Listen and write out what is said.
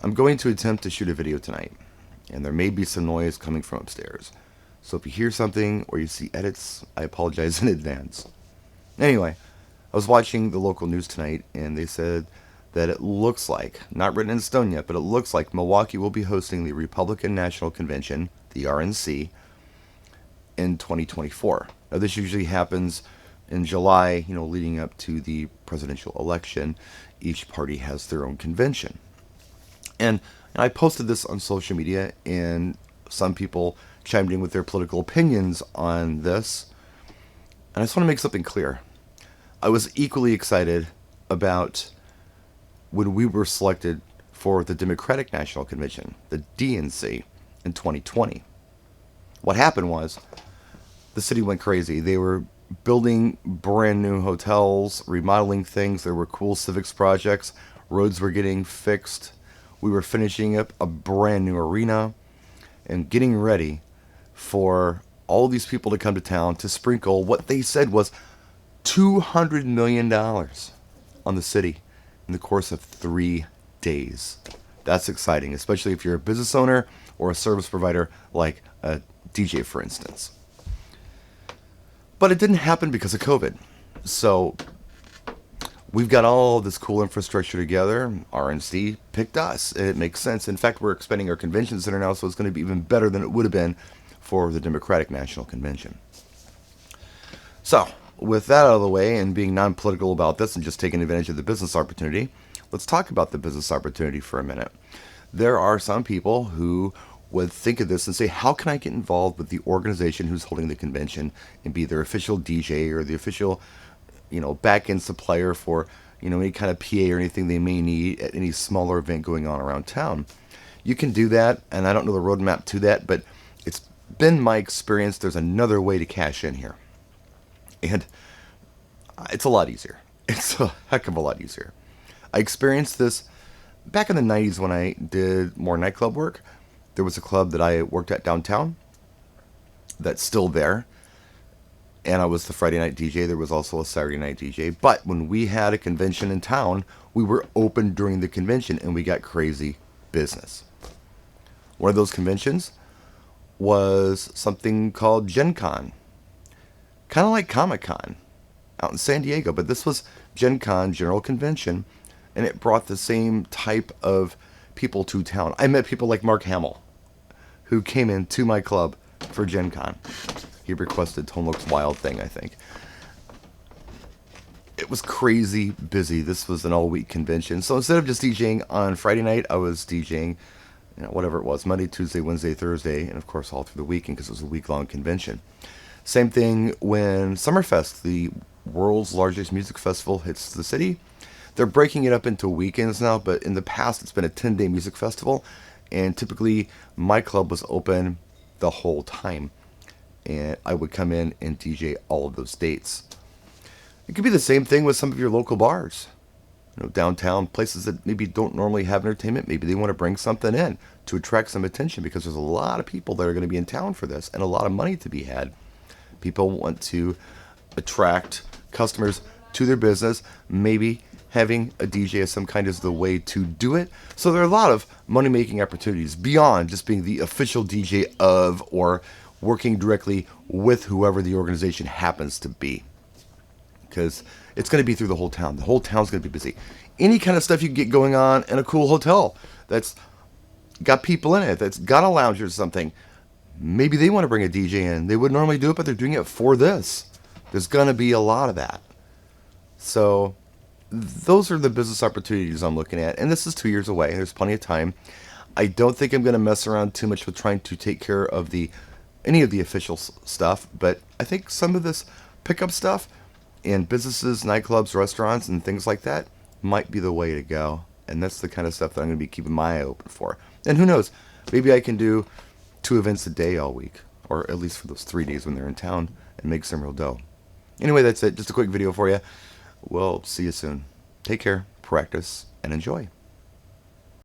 I'm going to attempt to shoot a video tonight, and there may be some noise coming from upstairs. So if you hear something or you see edits, I apologize in advance. Anyway, I was watching the local news tonight, and they said that it looks like, not written in stone yet, but it looks like Milwaukee will be hosting the Republican National Convention, the RNC, in 2024. Now, this usually happens in July, leading up to the presidential election. Each party has their own convention. And I posted this on social media, and some people chimed in with their political opinions on this. And I just want to make something clear. I was equally excited about when we were selected for the Democratic National Convention, the DNC, in 2020. What happened was the city went crazy. They were building brand new hotels, remodeling things. There were cool civics projects. Roads were getting fixed. We were finishing up a brand new arena and getting ready for all these people to come to town to sprinkle what they said was $200 million on the city in the course of 3 days. That's exciting, especially if you're a business owner or a service provider like a DJ, for instance. But it didn't happen because of COVID. So we've got all this cool infrastructure together. RNC picked us. It makes sense. In fact, we're expanding our convention center now, so it's going to be even better than it would have been for the Democratic National Convention. So, with that out of the way and being non-political about this and just taking advantage of the business opportunity, let's talk about the business opportunity for a minute. There are some people who would think of this and say, how can I get involved with the organization who's holding the convention and be their official DJ or the official, back-end supplier for, any kind of PA or anything they may need at any smaller event going on around town. You can do that, and I don't know the roadmap to that, but it's been my experience there's another way to cash in here. And it's a lot easier. It's a heck of a lot easier. I experienced this back in the 90s when I did more nightclub work. There was a club that I worked at downtown that's still there. And I was the Friday night DJ. There was also a Saturday night DJ. But when we had a convention in town, we were open during the convention and we got crazy business. One of those conventions was something called Gen Con. Kind of like Comic Con out in San Diego. But this was Gen Con, General Convention. And it brought the same type of people to town. I met people like Mark Hamill, who came into my club for Gen Con. He requested Tone Looks Wild thing, I think. It was crazy busy. This was an all-week convention. So instead of just DJing on Friday night, I was DJing, whatever it was, Monday, Tuesday, Wednesday, Thursday, and of course all through the weekend because it was a week-long convention. Same thing when Summerfest, the world's largest music festival, hits the city. They're breaking it up into weekends now, but in the past it's been a 10-day music festival, and typically my club was open the whole time, and I would come in and DJ all of those dates. It could be the same thing with some of your local bars, downtown places that maybe don't normally have entertainment. Maybe they want to bring something in to attract some attention because there's a lot of people that are going to be in town for this and a lot of money to be had. People want to attract customers to their business, maybe having a DJ as some kind is the way to do it. So there are a lot of money-making opportunities beyond just being the official DJ of or working directly with whoever the organization happens to be. Because it's going to be through the whole town. The whole town's going to be busy. Any kind of stuff you can get going on in a cool hotel that's got people in it, that's got a lounge or something, maybe they want to bring a DJ in. They would normally do it, but they're doing it for this. There's going to be a lot of that. So those are the business opportunities I'm looking at. And this is 2 years away. There's plenty of time. I don't think I'm going to mess around too much with trying to take care of any of the official stuff. But I think some of this pickup stuff in businesses, nightclubs, restaurants, and things like that might be the way to go. And that's the kind of stuff that I'm going to be keeping my eye open for. And who knows? Maybe I can do 2 events a day all week. Or at least for those 3 days when they're in town, and make some real dough. Anyway, that's it. Just a quick video for you. We'll see you soon. Take care, practice, and enjoy.